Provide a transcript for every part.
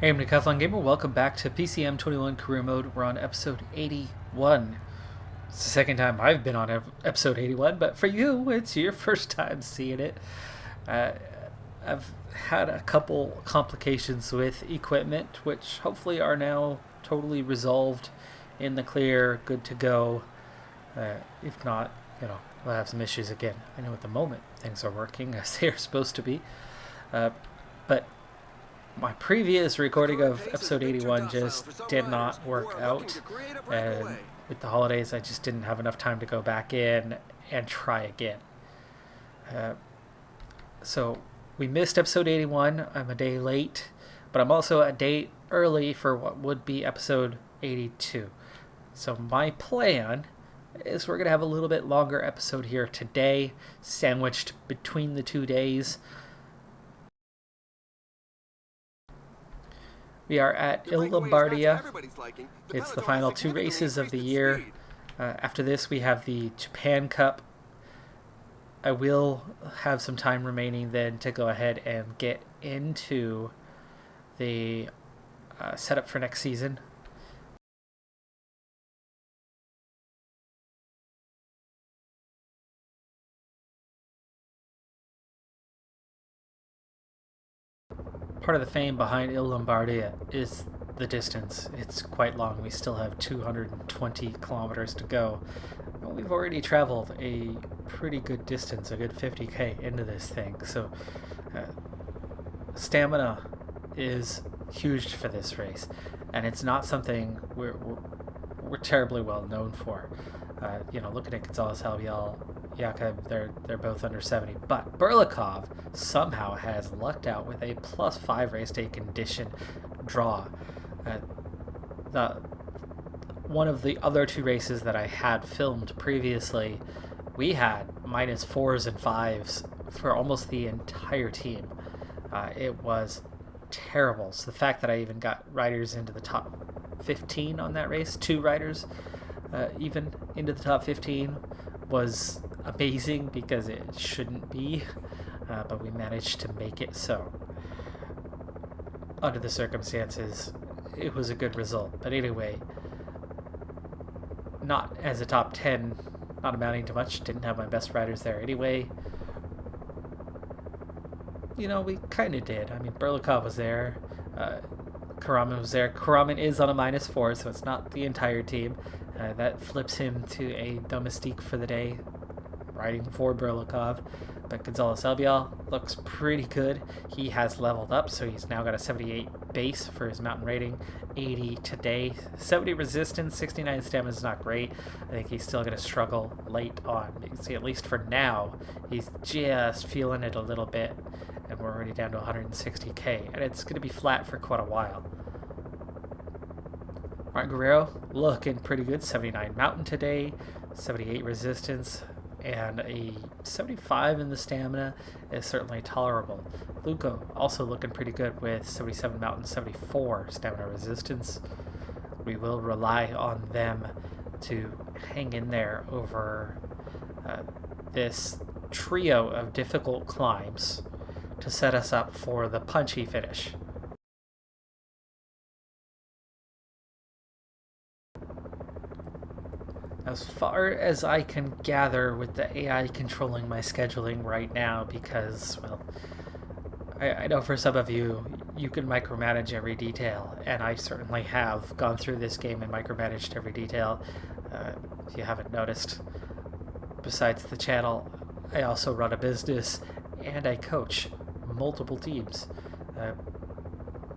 Hey, I'm Decathlon Gamer. Welcome back to PCM21 Career Mode. We're on episode 81. It's the second time I've been on episode 81, but for you, it's your first time seeing it. Uh, I've had a couple complications with equipment, which hopefully are now totally resolved, in the clear, good to go. If not, we'll have some issues again. I know at the moment things are working as they are supposed to be, but my previous recording of episode 81 just did not work out, and with the holidays I just didn't have enough time to go back in and try again. So we missed episode 81. I'm a day late, but I'm also a day early for what would be episode 82. So my plan is we're going to have a little bit longer episode here today, sandwiched between the 2 days. We are at Lombardia. It's the final 2 races of the year. After this, we have the Japan Cup. I will have some time remaining then to go ahead and get into the setup for next season. Part of the fame behind Lombardia is the distance. It's quite long. We still have 220 kilometers to go. We've already traveled a pretty good distance, a good 50k into this thing. So stamina is huge for this race, and it's not something we're terribly well known for. Looking at Gonzalez, Albiol, Jakob, they're both under 70. But Burlakov somehow has lucked out with a +5 race day condition draw. One of the other 2 races that I had filmed previously, we had -4s and 5s for almost the entire team. It was terrible. So the fact that I even got riders into the top 15 on that race, 2 riders even into the top 15, was amazing because it shouldn't be, but we managed to make it so. Under the circumstances, it was a good result. But anyway, not as a top 10, not amounting to much. Didn't have my best riders there anyway. We kind of did. I mean, Burlakov was there. Karaman was there. Karaman is on a -4, so it's not the entire team. That flips him to a domestique for the day, riding for Burlakov. But Gonzalez Albiol looks pretty good. He has leveled up, so he's now got a 78 base for his mountain rating, 80 today, 70 resistance, 69 stamina is not great. I think he's still going to struggle late on. You can see, at least for now, he's just feeling it a little bit, and we're already down to 160k, and it's going to be flat for quite a while. Martin Guerrero looking pretty good, 79 mountain today, 78 resistance, and a 75 in the stamina is certainly tolerable. Luco also looking pretty good with 77 mountain, 74 stamina resistance. We will rely on them to hang in there over this trio of difficult climbs to set us up for the punchy finish. As far as I can gather with the AI controlling my scheduling right now, because, well, I know for some of you, you can micromanage every detail, and I certainly have gone through this game and micromanaged every detail. If you haven't noticed, besides the channel, I also run a business, and I coach multiple teams,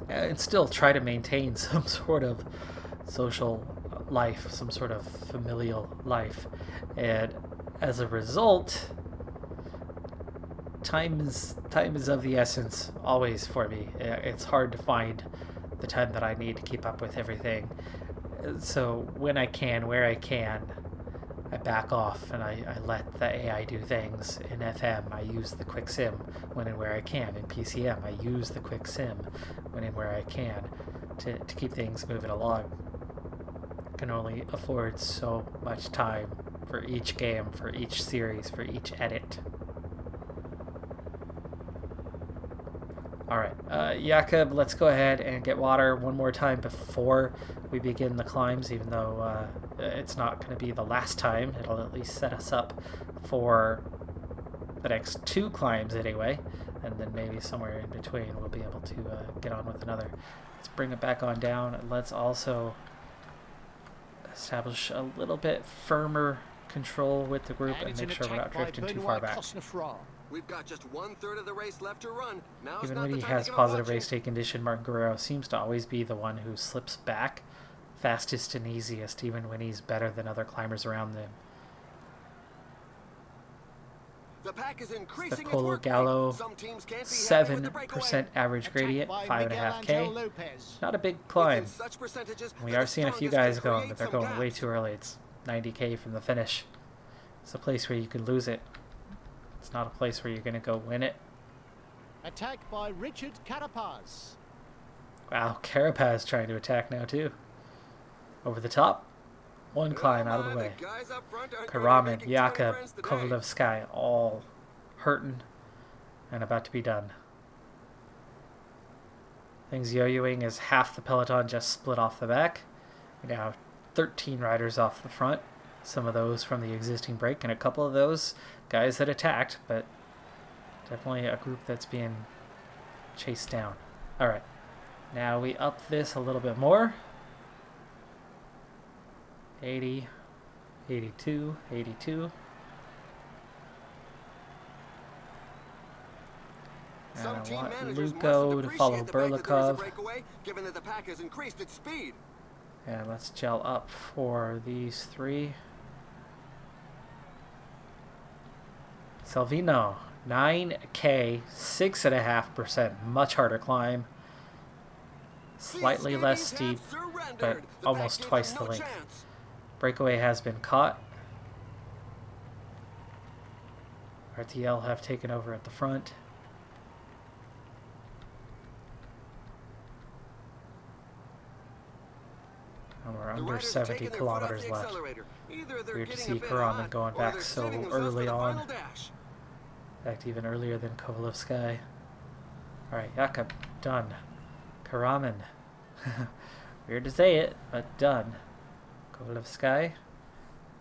and still try to maintain some sort of social life, some sort of familial life, and as a result, time is of the essence always for me. It's hard to find the time that I need to keep up with everything. So when I can, where I can, I back off and I let the AI do things. In FM, I use the quick sim when and where I can. In PCM, I use the quick sim when and where I can to keep things moving along. Can only afford so much time for each game, for each series, for each edit. Alright, Jakob, let's go ahead and get water one more time before we begin the climbs, even though it's not going to be the last time. It'll at least set us up for the next 2 climbs anyway, and then maybe somewhere in between we'll be able to get on with another. Let's bring it back on down. Let's also establish a little bit firmer control with the group and make sure we're not drifting too far back. We've got just 1/3 of the race left to run. Now's Even not when the he time to has give up positive watching. race day condition, Martin Guerrero seems to always be the one who slips back fastest and easiest, even when he's better than other climbers around them. The pack is The increasing its Colo work rate. Gallo Some teams can't be happy with the 7% breakaway. average gradient, 5.5K. Not a big It's climb. in such percentages We that are the seeing a few strongest guys can going, create but they're some going way gaps. too early. It's 90K from the finish. It's a place where you could lose it. It's not a place where you're going to go win it. Attack by Richard Carapaz. Wow, Carapaz trying to attack now too. Over the top. One climb out of the way. guys up front aren't gonna be Karaman, making Jakob, friends today. Kovalevsky all hurting and about to be done. Things yo-yoing as half the peloton just split off the back. We now have 13 riders off the front. Some of those from the existing break and a couple of those guys that attacked, but definitely a group that's being chased down. Alright, now we up this a little bit more. 80, 82, 82. And Some I team want managers Luco mustn't to follow appreciate the fact that there is a Burlakov. breakaway, given that the pack has increased its speed. And let's gel up for these 3. Salvino, 9K, 6.5%. Much harder climb. Slightly less steep, but almost twice the length. Breakaway has been caught. RTL have taken over at the front. And we're under 70 kilometers left. Weird to see Karaman going back so early on. In fact, even earlier than Kovalevsky. Alright, Jakob, done. Karaman. Weird to say it, but done. Kovalevsky,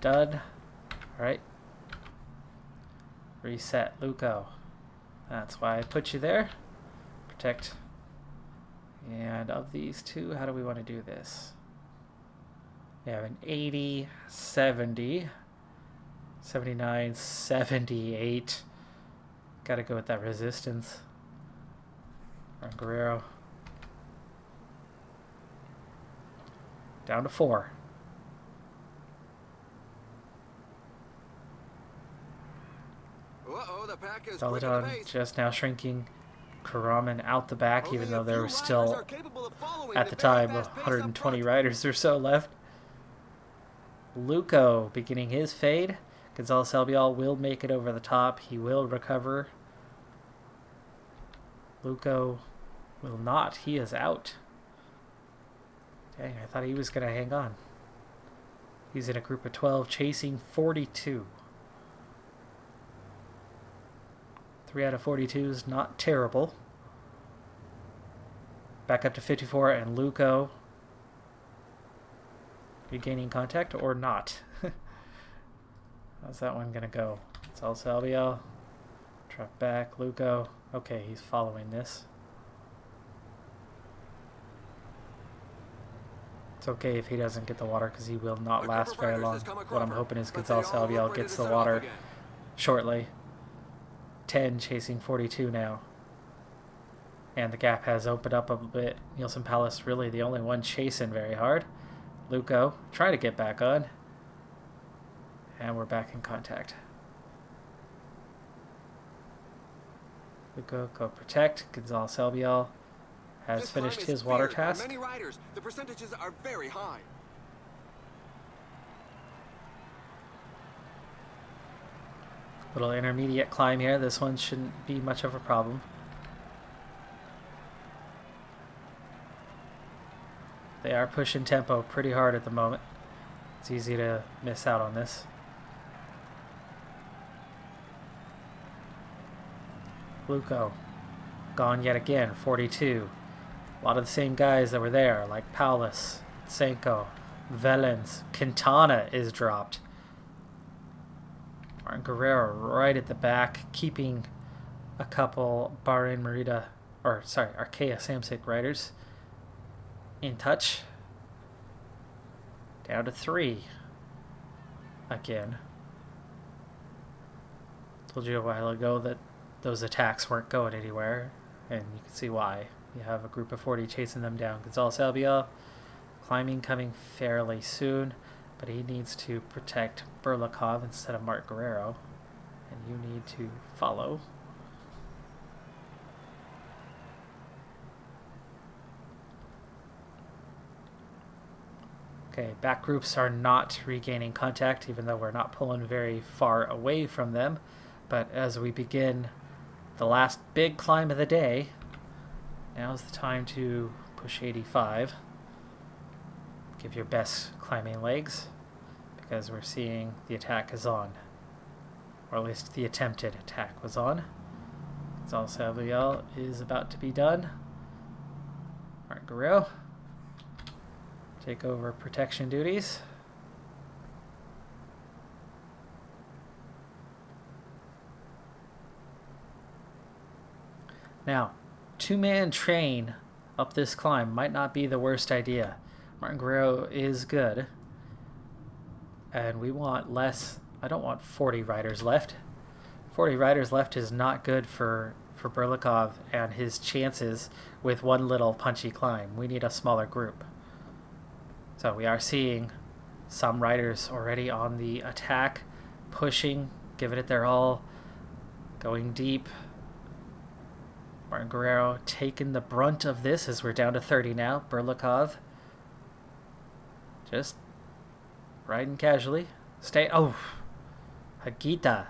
done. Alright. Reset, Luco. That's why I put you there. Protect. And of these 2, how do we want to do this? We have an 80, 70, 79, 78. Gotta go with that resistance. From Guerrero. Down to 4. The pack is Peloton just now shrinking. Karaman out the back, even though there were still, at the time, 120 riders or so left. Luco beginning his fade. Gonzalez Albiol will make it over the top. He will recover. Luco will not. He is out. Dang, I thought he was going to hang on. He's in a group of 12 chasing 42. 3 out of 42 is not terrible. Back up to 54 and Luco regaining contact or not. How's that one gonna go? It's El Salvio. Drop back, Luco. Okay, he's following this. It's okay if he doesn't get the water because he will not last very long. What I'm hoping is Gonzalez Albiol gets the water shortly. 10 chasing 42 now. And the gap has opened up a bit. Nielsen Palace really the only one chasing very hard. Luco trying to get back on. And we're back in contact. Luco, go protect. Gonzalez Albiol has finished his water task. Many riders, the percentages are very high. Little intermediate climb here. This one shouldn't be much of a problem. They are pushing tempo pretty hard at the moment. It's easy to miss out on this. Luco gone yet again, 42. A lot of the same guys that were there, like Paulus, Senko, Velens. Quintana is dropped. Martin Guerrero right at the back, keeping a couple Bahrain Merida, Arkea Samsic riders in touch. Down to 3 again. Told you a while ago that those attacks weren't going anywhere, and you can see why. You have a group of 40 chasing them down. Gonzalez Albiol climbing coming fairly soon, but he needs to protect Burlakov instead of Mark Guerrero, and you need to follow. Okay, back groups are not regaining contact, even though we're not pulling very far away from them. But as we begin the last big climb of the day, now's the time to push 85. Give your best climbing legs, because we're seeing the attack is on. Or at least the attempted attack was on. Gonzalez Albiol is about to be done. Martin Guerrero take over protection duties. Now, 2-man train up this climb might not be the worst idea. Martin Guerrero is good, and we want less. I don't want 40 riders left. 40 riders left is not good for Burlakov and his chances with one little punchy climb. We need a smaller group. So we are seeing some riders already on the attack, pushing, giving it their all, going deep. Martin Guerrero taking the brunt of this as we're down to 30 now. Burlakov just riding casually. Oh, Hagita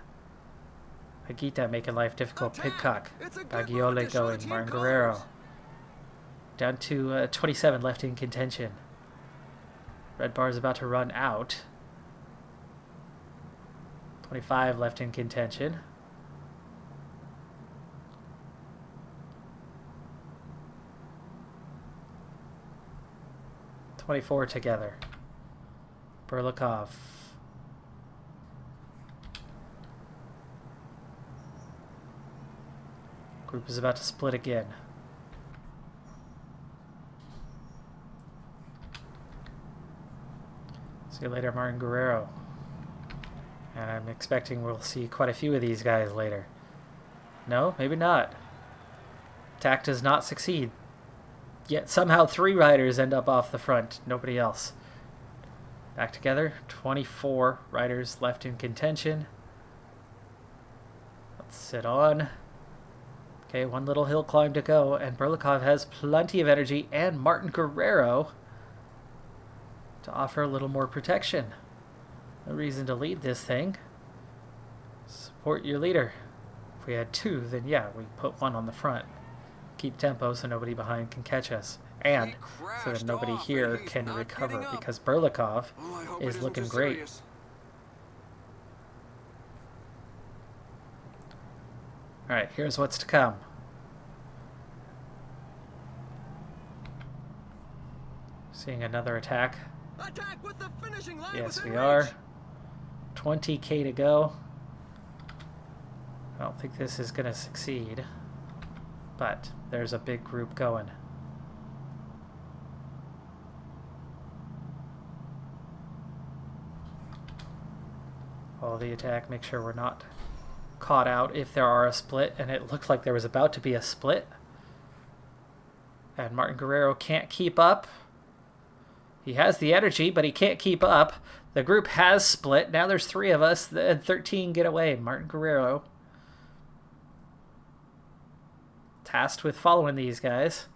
making life difficult. Pidcock, Bagiole going. Martin Guerrero down to 27 left in contention. Red bar is about to run out. 25 left in contention. .24 together. Burlakov. Group is about to split again. See you later, Martin Guerrero. And I'm expecting we'll see quite a few of these guys later. No, maybe not. Attack does not succeed. Yet somehow 3 riders end up off the front. Nobody else. Back together. 24 riders left in contention. Let's sit on. Okay, one little hill climb to go. And Burlakov has plenty of energy. And Martin Guerrero to offer a little more protection. No reason to lead this thing. Support your leader. If we had 2, then yeah, we put 1 on the front. Keep tempo so nobody behind can catch us, and so that nobody here can recover, because Burlakov is looking great. Alright, here's what's to come. Seeing another attack. With the finishing line. Yes, we are. 20k to go. I don't think this is going to succeed. But there's a big group going. Follow the attack, make sure we're not caught out if there are a split, and it looked like there was about to be a split. And Martin Guerrero can't keep up. He has the energy, but he can't keep up. The group has split. Now there's 3 of us, and 13 get away. Martin Guerrero tasked with following these guys.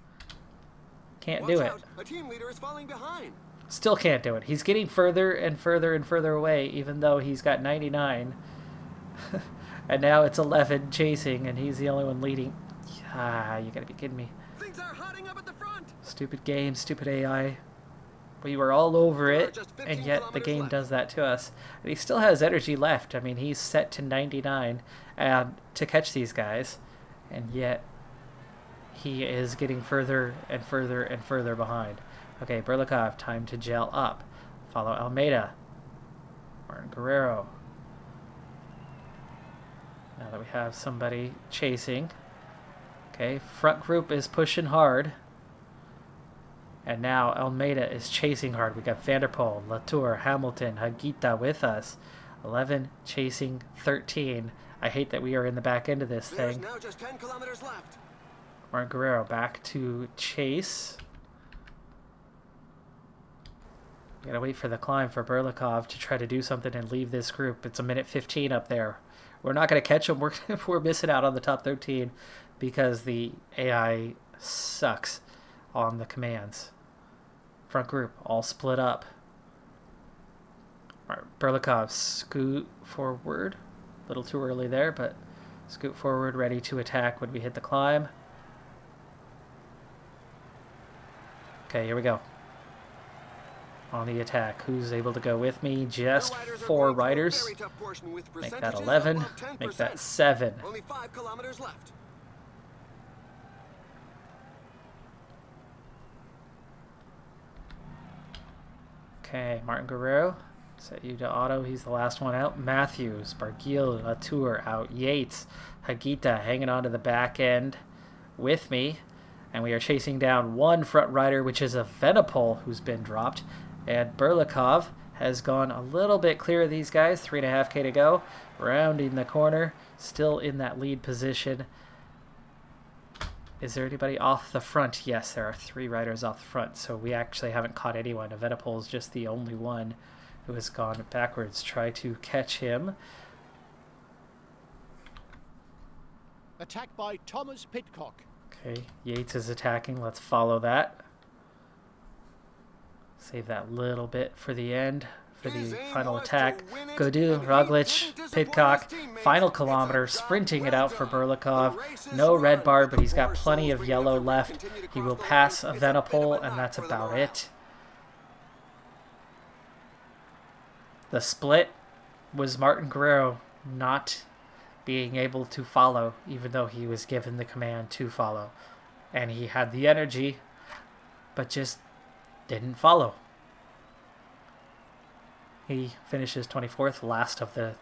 Can't do it. A team leader is falling behind. Still can't do it. He's getting further and further and further away, even though he's got 99. And now it's 11 chasing, and he's the only one leading. Ah, you gotta be kidding me. Things are hotting up at the front. Stupid game, stupid AI. We were all over it, and yet the game does that to us. And he still has energy left. I mean, he's set to 99 and to catch these guys, and yet he is getting further and further and further behind. Okay, Burlakov, time to gel up. Follow Almeida. Martin Guerrero. Now that we have somebody chasing. Okay, front group is pushing hard. And now Almeida is chasing hard. We got Vanderpool, Latour, Hamilton, Hagita with us. 11 chasing 13. I hate that we are in the back end of this thing. Now just 10 kilometers left. Martin Guerrero back to chase. Gotta wait for the climb for Burlakov to try to do something and leave this group. It's a minute 15 up there. We're not going to catch them. We're missing out on the top 13 because the AI sucks on the commands. Front group all split up. All right, Burlakov, scoot forward. A little too early there, but scoot forward, ready to attack when we hit the climb. Okay, here we go. On the attack. Who's able to go with me? Just 4 riders. Make that 11. Make that 7. Only 5 kilometers left. Okay, Martin Guerrero. Set you to auto. He's the last one out. Matthews, Barguil, Latour out. Yates, Hagita hanging on to the back end with me. And we are chasing down one front rider, which is a Venipol who's been dropped. And Burlakov has gone a little bit clear of these guys. 3.5K to go. Rounding the corner. Still in that lead position. Is there anybody off the front? Yes, there are 3 riders off the front. So we actually haven't caught anyone. Venipol is just the only one who has gone backwards. Try to catch him. Attack by Thomas Pidcock. Okay, Yates is attacking. Let's follow that. Save that little bit for the end, for the final attack. Godu, Roglic, Pidcock, final kilometer, sprinting it out for Burlakov. No red bar, but he's got plenty of yellow left. He will pass a Venipol, and that's about it. The split was Martin Guerrero not being able to follow, even though he was given the command to follow. And he had the energy, but just didn't follow. He finishes 24th, last of the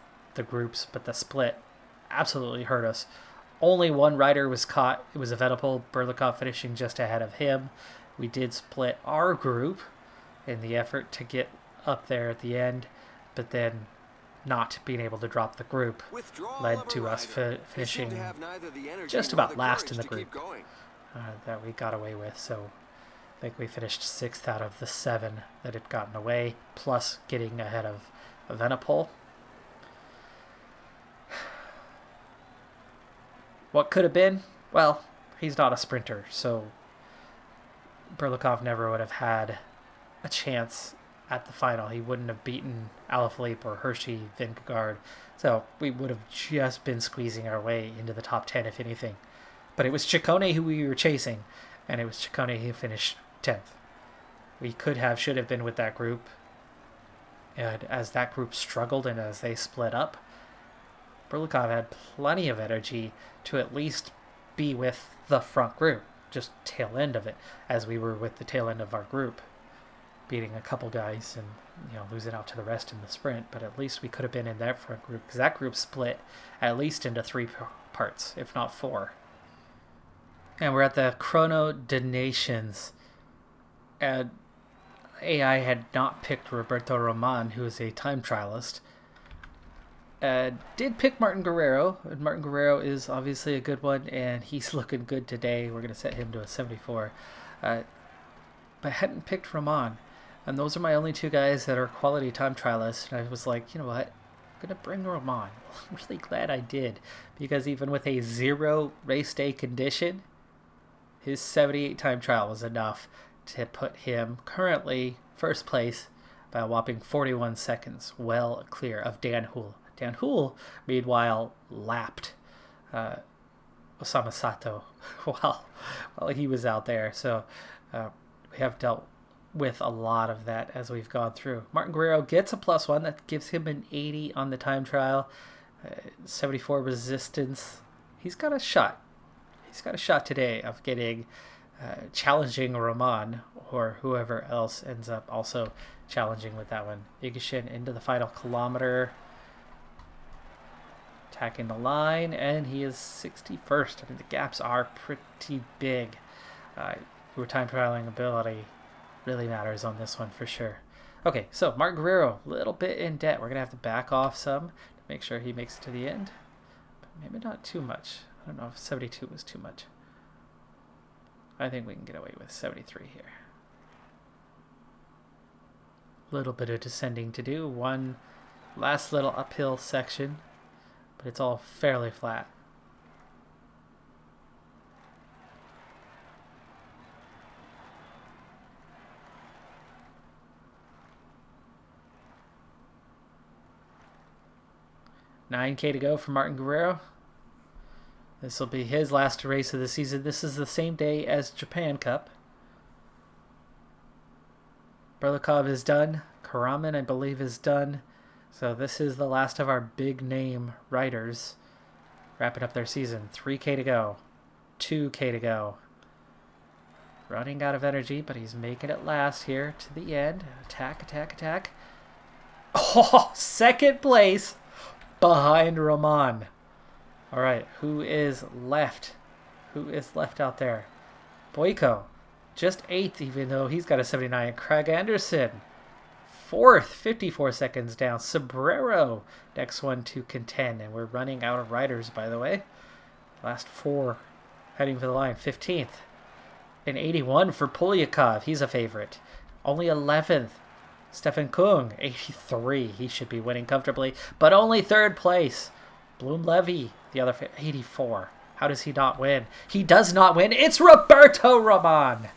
groups, but the split absolutely hurt us. Only one rider was caught. It was a Venipol, Burlakov finishing just ahead of him. We did split our group in the effort to get up there at the end, but then not being able to drop the group led to us finishing just about last in the group that we got away with. So I think we finished 6th out of the 7 that had gotten away, plus getting ahead of Venipol. What could have been? Well, he's not a sprinter, so Burlakov never would have had a chance at the final. He wouldn't have beaten Alaphilippe or Hershey, Vingegaard, so we would have just been squeezing our way into the top 10 if anything. But it was Ciccone who we were chasing, and it was Ciccone who finished 10th. We should have been with that group, and as that group struggled and as they split up, Burlakov had plenty of energy to at least be with the front group, just tail end of it, as we were with the tail end of our group, beating a couple guys and losing out to the rest in the sprint. But at least we could have been in that front group, because that group split at least into 3 parts, if not 4. And we're at the Chrono de Nations, and AI had not picked Roberto Roman, who is a time trialist. Did pick Martin Guerrero, and Martin Guerrero is obviously a good one, and he's looking good today. We're going to set him to a 74. But hadn't picked Roman, and those are my only 2 guys that are quality time trialists, and I was like, you know what, I'm going to bring Roman. I'm really glad I did, because even with a 0 race day condition, his 78 time trial was enough to put him currently first place by a whopping 41 seconds, well clear of Dan Houle. Dan Houle, meanwhile, lapped Osama Sato while he was out there. So we have dealt with a lot of that as we've gone through. Martin Guerrero gets a +1. That gives him an 80 on the time trial. 74 resistance. He's got a shot. he's got a shot today of getting challenging Roman or whoever else ends up also challenging with that one. Igashin into the final kilometer, attacking the line, and he is 61st. I mean, the gaps are pretty big. Your time trialing ability really matters on this one for sure. Okay, so Martin Guerrero, a little bit in debt. We're going to have to back off some to make sure he makes it to the end. But maybe not too much. I don't know if 72 was too much. I think we can get away with 73 here. A little bit of descending to do. One last little uphill section, but it's all fairly flat. $9K to go for Martin Guerrero. This will be his last race of the season. This is the same day as Japan Cup. Burlakov is done. Karaman, I believe, is done. So this is the last of our big name riders wrapping up their season. 3K to go. 2K to go. Running out of energy, but he's making it last here to the end. Attack, attack, attack. Oh, second place behind Roman. All right, who is left? Who is left out there? Boyko, just 8th, even though he's got a 79. Craig Anderson, 4th, 54 seconds down. Sobrero, next one to contend. And we're running out of riders, by the way. Last 4 heading for the line. 15th. And 81 for Polyakov. He's a favorite. Only 11th. Stefan Kung, 83. He should be winning comfortably, but only 3rd place. Bloom Levy, the other 84. How does he not win? He does not win. It's Roberto Roman.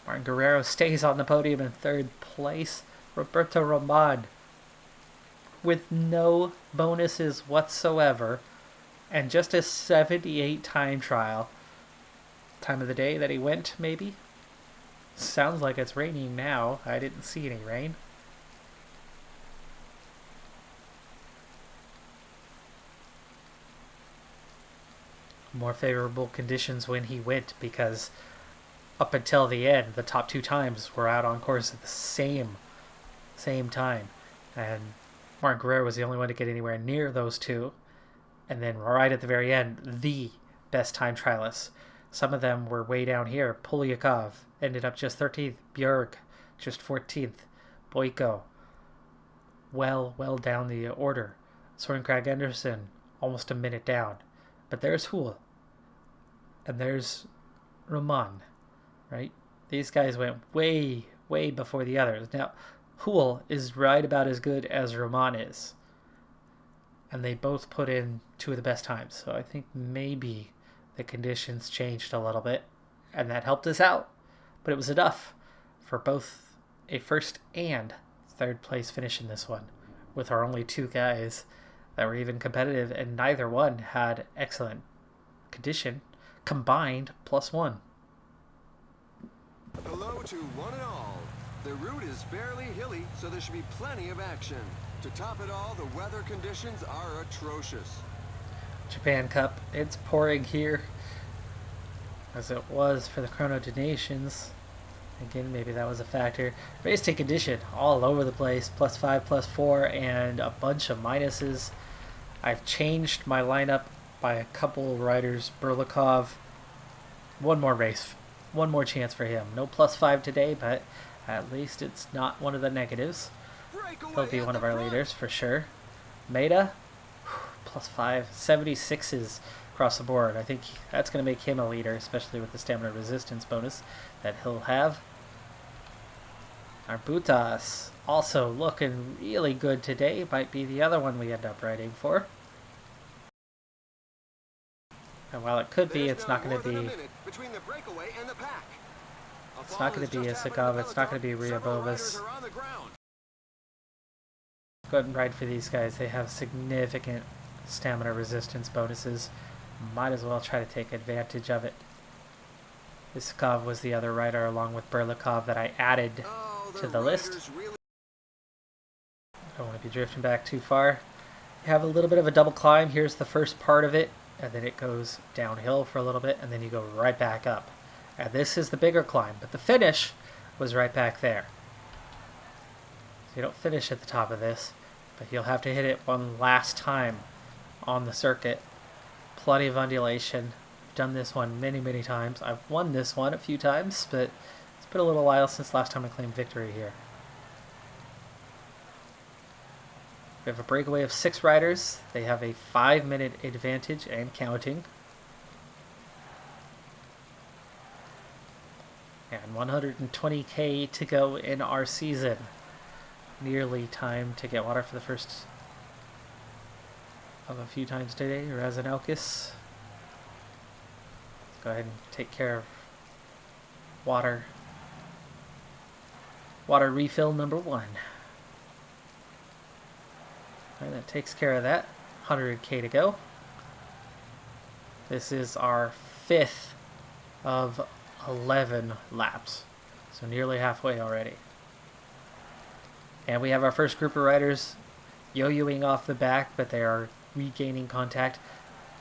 Martin Guerrero stays on the podium in 3rd place. Roberto Roman, with no bonuses whatsoever, and just a 78 time trial. Time of the day that he went, maybe? Sounds like it's raining now. I didn't see any rain. More favorable conditions when he went, because up until the end, the top 2 times were out on course at the same time. And Martin Guerrero was the only one to get anywhere near those 2. And then right at the very end, the best time trialists. Some of them were way down here. Polyakov ended up just 13th. Björk, just 14th. Boyko, well down the order. Soren Kragh Anderson, almost a minute down. But there's Hull. And there's Roman, right? These guys went way before the others. Now, Hull is right about as good as Roman is. And they both put in 2 of the best times. So I think maybe the conditions changed a little bit, and that helped us out. But it was enough for both a 1st and 3rd place finish in this one, with our only 2 guys that were even competitive, and neither one had excellent condition combined +1. Hello to one and all. The route is fairly hilly, so there should be plenty of action. To top it all, the weather conditions are atrocious. Japan Cup, it's pouring here, as it was for the Chrono Donations. Again, maybe that was a factor. Race to condition all over the place, +5, +4, and a bunch of minuses. I've changed my lineup by a couple riders. Burlakov, one more race, one more chance for him. No +5 today, but at least it's not one of the negatives. He'll be one of our leaders for sure. Maeda, +5, 76s across the board. I think that's going to make him a leader, especially with the stamina resistance bonus that he'll have. Arbutas also looking really good today. Might be the other one we end up riding for. And while it could be, it's not going to be. It's not going to be Isakov. It's not going to be Ryabovas. Go ahead and ride for these guys. They have significant stamina resistance bonuses. Might as well try to take advantage of it. Isakov was the other rider along with Burlakov that I added to the list. Don't want to be drifting back too far. You have a little bit of a double climb. Here's the first part of it, and then it goes downhill for a little bit, and then you go right back up. And this is the bigger climb, but the finish was right back there. So you don't finish at the top of this, but you'll have to hit it one last time on the circuit. Plenty of undulation. I've done this one many, many times. I've won this one a few times, but it's been a little while since last time I claimed victory here. We have a breakaway of 6 riders. They have a 5-minute advantage and counting. And 120k to go in our season. Nearly time to get water for the first of a few times today. Razanelkis. Let's go ahead and take care of water. Water refill number 1. Alright, that takes care of that. 100k to go. This is our 5th of 11 laps. So nearly halfway already. And we have our first group of riders yo-yoing off the back, but they are regaining contact.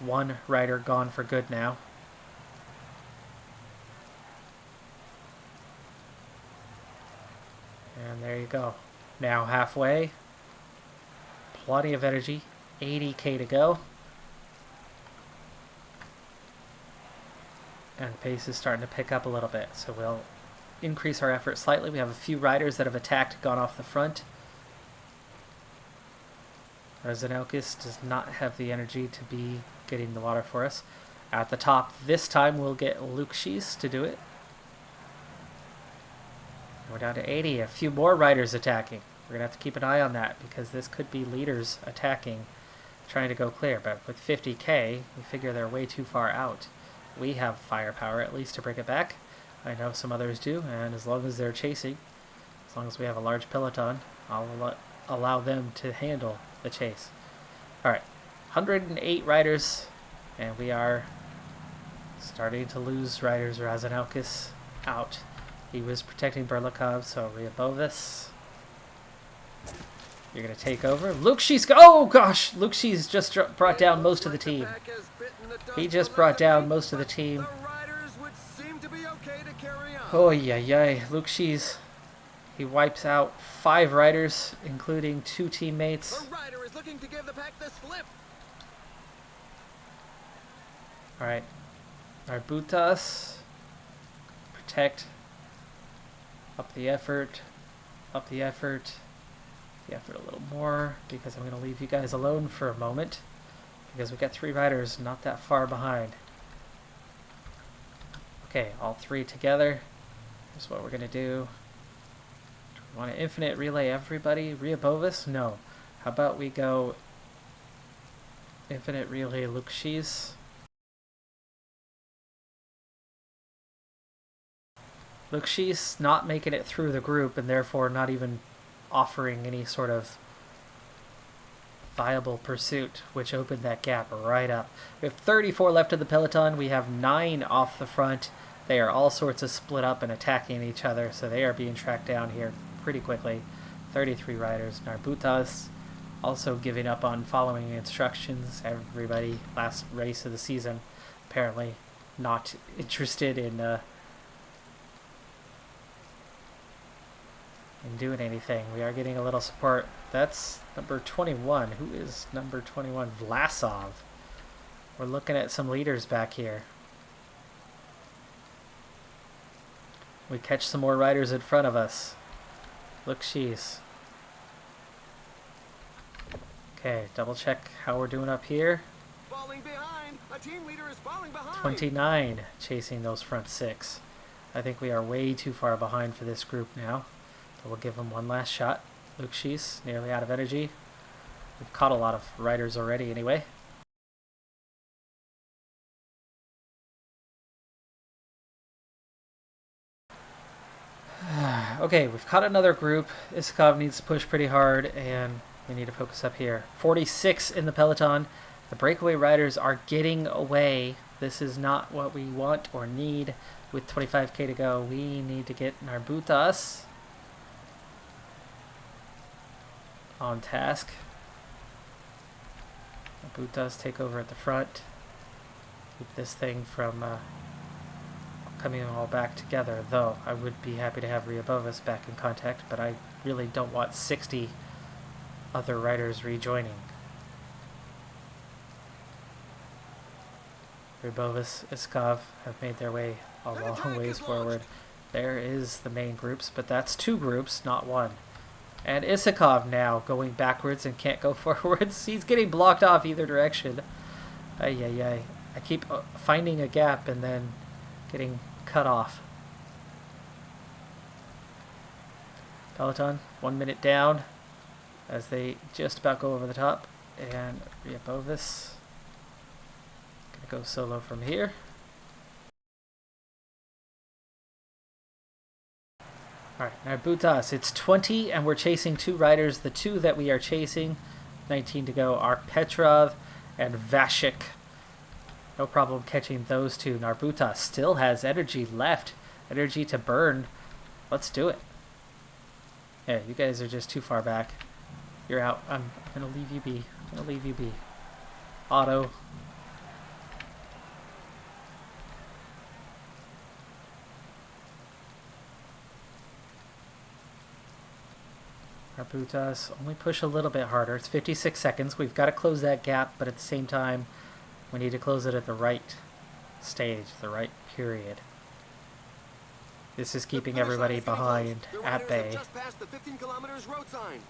1 rider gone for good now. And there you go. Now halfway. Plenty of energy. 80k to go. And the pace is starting to pick up a little bit, so we'll increase our effort slightly. We have a few riders that have attacked, gone off the front. Razanelkis does not have the energy to be getting the water for us. At the top this time we'll get Lukshis to do it. We're down to 80. A few more riders attacking. We're going to have to keep an eye on that because this could be leaders attacking, trying to go clear. But with 50k, we figure they're way too far out. We have firepower at least to bring it back. I know some others do, and as long as they're chasing, as long as we have a large peloton, I'll allow them to handle the chase. Alright, 108 riders, and we are starting to lose riders. Razanelkis out. He was protecting Burlakov, so Ryabovas, you're going to take over. Lukshis, oh gosh, Lukshis just brought down most of the team. He just brought down most of the team. Oh yeah, yeah. Lukshis, he wipes out 5 riders, including 2 teammates. Alright, Arbutas, protect, up the effort, up the effort. The effort a little more because I'm going to leave you guys alone for a moment because we got 3 riders not that far behind. Okay, all 3 together. Here's what we're going to do. Do we want to infinite relay everybody? Ryabovas? No. How about we go infinite relay Lukshis? Lukshis not making it through the group and therefore not even offering any sort of viable pursuit, which opened that gap right up. We have 34 left of the peloton. We have 9 off the front. They are all sorts of split up and attacking each other, so they are being tracked down here pretty quickly. 33 riders. Narbutas also giving up on following instructions. Everybody, last race of the season, apparently not interested in doing anything. We are getting a little support. That's number 21. Who is number 21? Vlasov. We're looking at some leaders back here. We catch some more riders in front of us. Look, she's. Okay, double check how we're doing up here. Falling behind. A team leader is falling behind. 29 chasing those front 6. I think we are way too far behind for this group now. So we'll give them one last shot. Lukshis, nearly out of energy. We've caught a lot of riders already anyway. Okay, we've caught another group. Iskov needs to push pretty hard, and we need to focus up here. 46 in the peloton. The breakaway riders are getting away. This is not what we want or need. With 25k to go, we need to get Narbutas on task. Narbutas take over at the front. keep this thing from coming all back together, though I would be happy to have Ryabovas back in contact, but I really don't want 60 other riders rejoining. Ryabovas, Iskov have made their way a long ways forward. There is the main groups, but that's 2 groups, not 1. And Isakov now going backwards and can't go forwards. He's getting blocked off either direction. Ay, ay, ay. I keep finding a gap and then getting cut off. Peloton, 1 minute down as they just about go over the top. And Ryabovas gonna go solo from here. Alright, now Butas, it's 20 and we're chasing 2 riders. The 2 that we are chasing, 19 to go, are Petrov and Vashik. No problem catching those 2. Narbutas still has energy left, energy to burn. Let's do it. Yeah, you guys are just too far back. You're out. I'm gonna leave you be. I'm gonna leave you be. Auto. Narbutas, only push a little bit harder. It's 56 seconds. We've got to close that gap, but at the same time, we need to close it at the right stage, the right period. This is keeping everybody behind at bay. Just past the 15 kilometers road sign.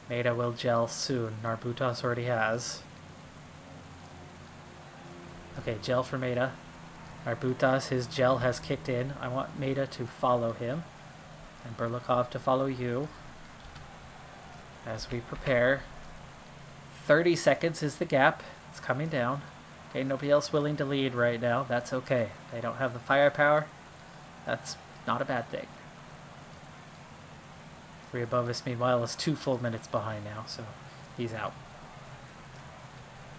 Maida will gel soon. Narbutas already has. Okay, gel for Maida. Narbutas, his gel has kicked in. I want Maida to follow him. And Burlakov to follow you. As we prepare. 30 seconds is the gap. It's coming down. Okay, nobody else willing to lead right now. That's okay. They don't have the firepower. That's not a bad thing. Ryabovas, meanwhile, is 2 full minutes behind now, so he's out.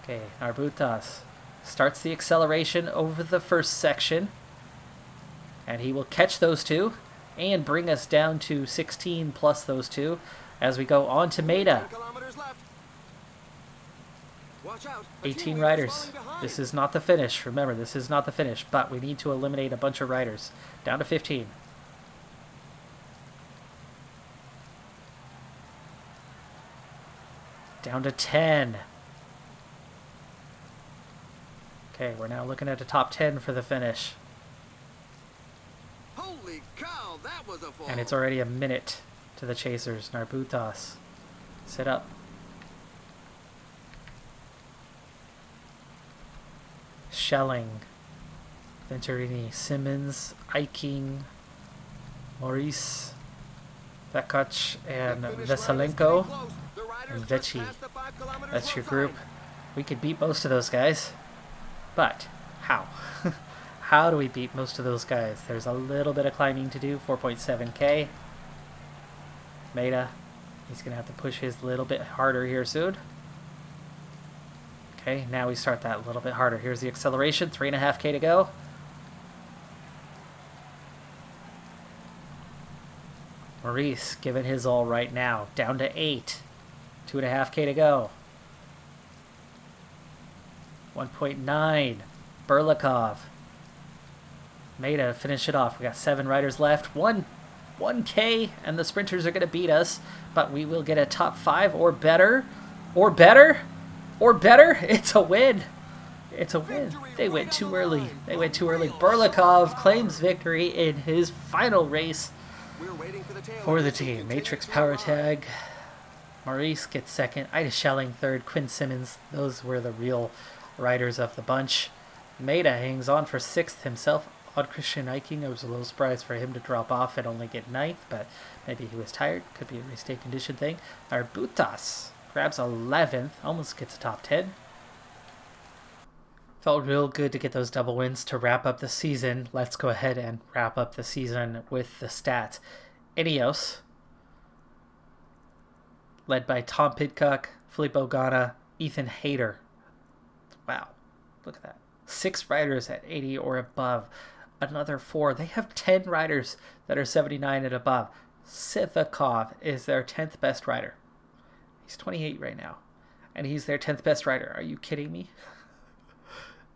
Okay, Narbutas starts the acceleration over the first section. And he will catch those 2 and bring us down to 16 plus those 2 as we go on to Maida. 18 riders. This is not the finish. Remember, this is not the finish, but we need to eliminate a bunch of riders. Down to 15. Down to 10. Okay, we're now looking at a top 10 for the finish. Holy cow, that was a fall. And it's already a minute to the chasers. Narbutas, sit up. Schelling, Venturini, Simmons, Eiking, Maurice, Bekach, and Veselenko, and Vechi. That's your group. We could beat most of those guys, but how? How do we beat most of those guys? There's a little bit of climbing to do, 4.7k. Maida, he's going to have to push his little bit harder here soon. Okay, now we start that a little bit harder. Here's the acceleration, 3.5k to go. Maurice giving his all right now, down to 8. 2.5k to go. 1.9. Burlakov. Maida, finish it off. We got 7 riders left. 1k, and the sprinters are going to beat us, but we will get a top 5 or better. Or better. Or better. It's a win. It's a win. They went too early. They went too early. Burlakov claims victory in his final race for the team. Matrix power tag. Maurice gets second. Ida Schelling third. Quinn Simmons. Those were the real riders of the bunch. Maida hangs on for 6th himself. Odd Christian Eiking. I was a little surprised for him to drop off and only get 9th, but maybe he was tired. Could be a race day condition thing. Narbutas grabs 11th. Almost gets a top 10. Felt real good to get those double wins to wrap up the season. Let's go ahead and wrap up the season with the stats. Ineos, led by Tom Pidcock, Filippo Ganna, Ethan Hayter. Wow, look at that. 6 riders at 80 or above. Another 4. They have 10 riders that are 79 and above. Sivakov is their 10th best rider. He's 28 right now. and he's their 10th best rider. Are you kidding me?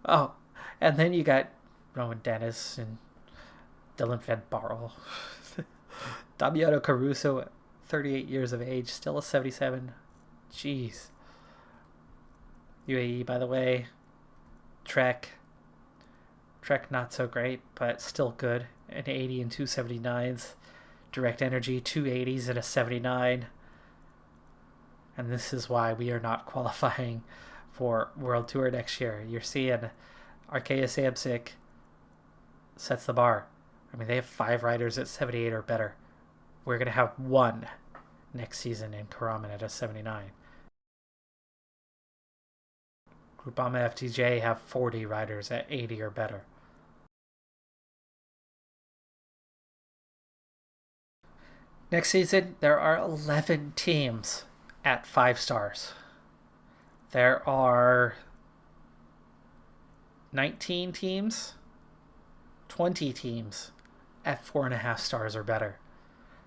Oh, and then you got Rowan Dennis and Dylan Van Barl. Damiano Caruso at 38 years of age, still a 77. Jeez. UAE, by the way. Trek not so great, but still good. An 80 and 279s. Direct Energy, 280s and a 79. And this is why we are not qualifying for World Tour next year. You're seeing Arkea Samsic sets the bar. I mean, they have 5 riders at 78 or better. We're going to have 1 next season in Karaman at a 79. Groupama FTJ have 40 riders at 80 or better. Next season, there are 11 teams at 5 stars. There are 19 teams, 20 teams at 4.5 stars or better.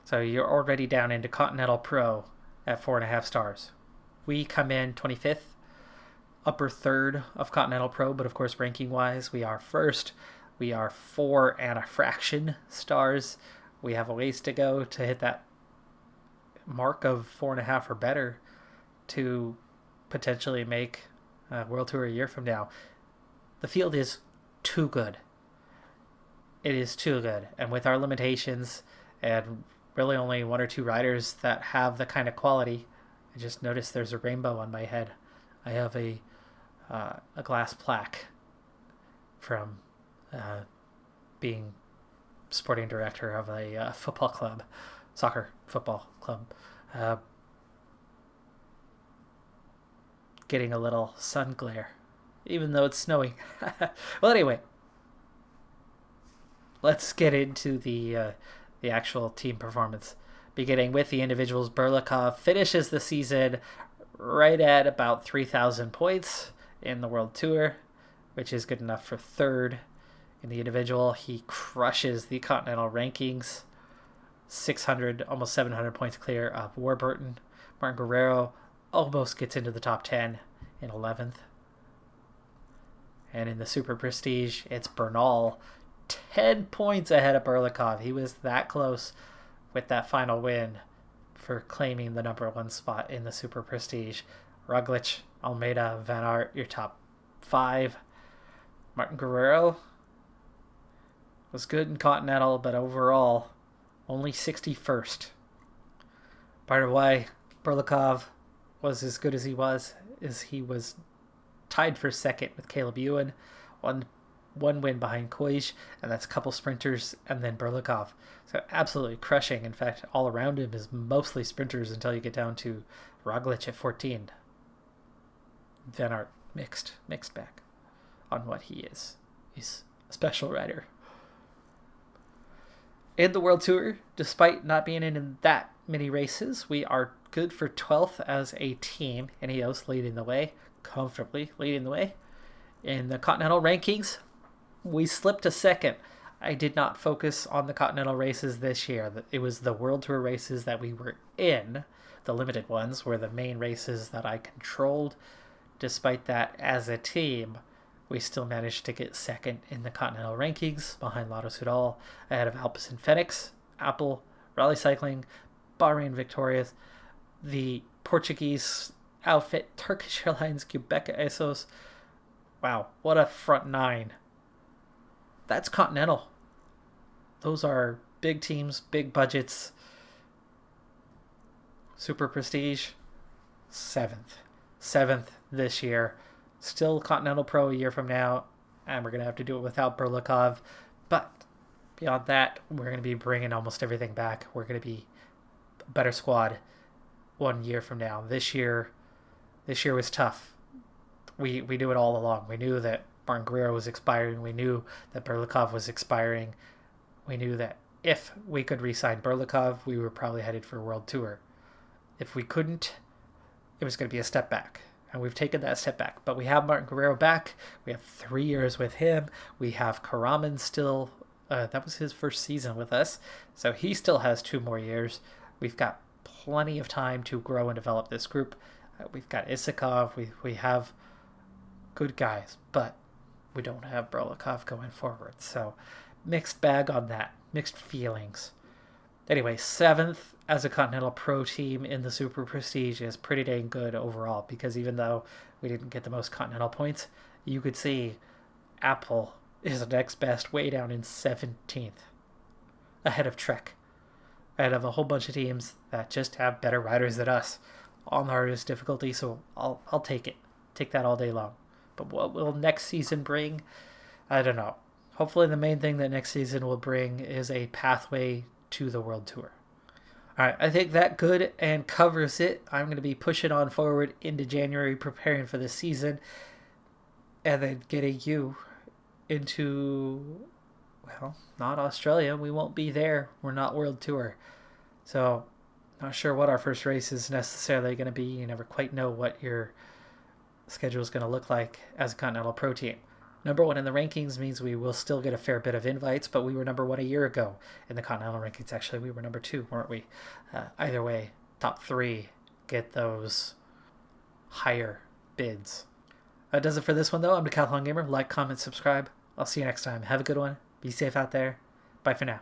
So you're already down into Continental Pro at 4.5 stars. We come in 25th, upper third of Continental Pro, but of course ranking-wise, we are first. We are 4 and a fraction stars. We have a ways to go to hit that mark of 4.5 or better to potentially make World Tour a year from now. The field is too good. It is too good. And with our limitations and really only 1 or 2 riders that have the kind of quality, I just noticed there's a rainbow on my head. I have a glass plaque from being sporting director of a football club, soccer football club. Getting a little sun glare, even though it's snowing. Well, anyway, let's get into the actual team performance. Beginning with the individuals, Burlakov finishes the season right at about 3,000 points in the World Tour, which is good enough for 3rd in the individual. He crushes the Continental rankings, 600, almost 700 points clear of Warburton. Martin Guerrero almost gets into the top 10 in 11th. And in the Super Prestige, it's Bernal, 10 points ahead of Burlakov. He was that close with that final win for claiming the number 1 spot in the Super Prestige. Roglic, Almeida, Van Aert, your top 5. Martin Guerrero was good in Continental, but overall only 61st. Part of why Burlakov was as good as he was is he was tied for 2nd with Caleb Ewan, one win behind Koij, and that's a couple sprinters, and then Burlakov. So absolutely crushing. In fact, all around him is mostly sprinters until you get down to Roglic at 14. Van Aert mixed back on what he is. He's a special rider. In the World Tour, despite not being in that many races, we are good for 12th as a team. Ineos leading the way, comfortably leading the way. In the Continental rankings, we slipped to 2nd. I did not focus on the Continental races this year. It was the World Tour races that we were in. The limited ones were the main races that I controlled. Despite that, as a team, we still managed to get 2nd in the Continental rankings, behind Lotto Soudal, ahead of Alpecin Fenix, Apple, Rally Cycling, Bahrain Victorious, the Portuguese outfit, Turkish Airlines, Quebec Esos. Wow, what a front 9. That's Continental. Those are big teams, big budgets. Super Prestige, 7th. 7th this year. Still Continental Pro a year from now, and we're going to have to do it without Burlakov. But beyond that, we're going to be bringing almost everything back. We're going to be a better squad 1 year from now. This year was tough. We knew it all along. We knew that Martin Guerrero was expiring. We knew that Burlakov was expiring. We knew that if we could re-sign Burlakov, we were probably headed for a World Tour. If we couldn't, it was going to be a step back. And we've taken that step back. But we have Martin Guerrero back. We have 3 years with him. We have Karaman still. That was his first season with us. So he still has 2 more years. We've got plenty of time to grow and develop this group. We've got Isakov. We have good guys, but we don't have Burlakov going forward. So mixed bag on that. Mixed feelings. Anyway, 7th as a Continental Pro team in the Super Prestige is pretty dang good overall, because even though we didn't get the most Continental points, you could see Apple is the next best, way down in 17th, ahead of Trek, ahead of a whole bunch of teams that just have better riders than us on the hardest difficulty. So I'll take it, take that all day long. But what will next season bring? I don't know. Hopefully the main thing that next season will bring is a pathway to the World Tour. All right, I think that good and covers it. I'm going to be pushing on forward into January, preparing for the season, and then getting you into, well, not Australia. We won't be there. We're not World Tour. So not sure what our first race is necessarily going to be. You never quite know what your schedule is going to look like as a Continental Pro team. Number 1 in the rankings means we will still get a fair bit of invites, but we were number 1 a year ago in the Continental rankings. Actually, we were number 2, weren't we? Either way, top 3 get those higher bids. That does it for this one, though. I'm Decathlon Gamer. Like, comment, subscribe. I'll see you next time. Have a good one. Be safe out there. Bye for now.